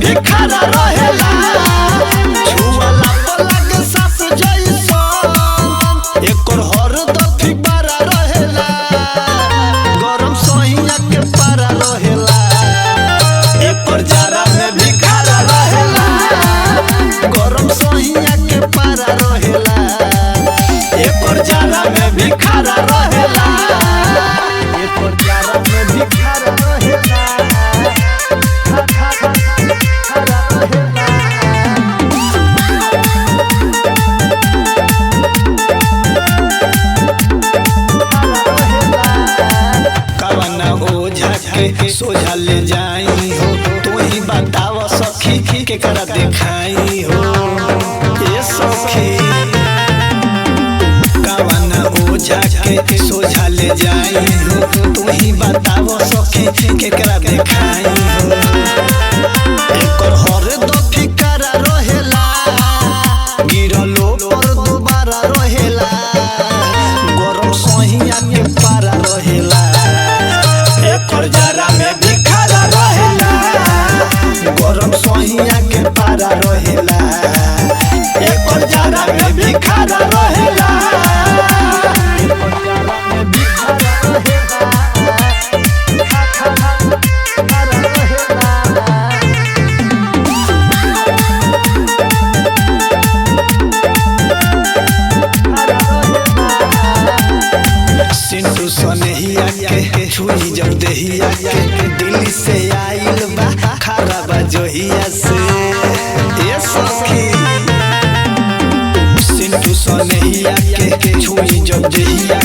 भी खड़ा रहेला छुआला पलक साफ जैसन एकर हरदम बारा रहेला गरम सहिया के पारा रहेला एकर जारा में भी खड़ा रहेला गरम सहिया के पारा रहेला एकर जारा में भी खड़ा रहेला एकर जारा में भी खड़ा रहेला सोझा ले जाई हो तू ही बताव सखी केकरा देखाई हो ये सखी कवना ओझा के सोझा ले जाई हो तू ही बताव सखी केकरा देखाई हो एकर हरदम फिकरा रहेला गिरलो पर दोबारा रहेला गरम सहिया के पारा रहेला एकर जारा में भी खड़ा रहेला गरम सहिया के पारा रहेला एकर जारा में भी खड़ा रहेला एकर जारा में भी खड़ा रहेला सिंधु सनेहिया के छुई जब देहिया के दिल्ली से आइल बा खरा बा जोहिया से ये सखी सिंधु सनेहिया के छुई जब देहिया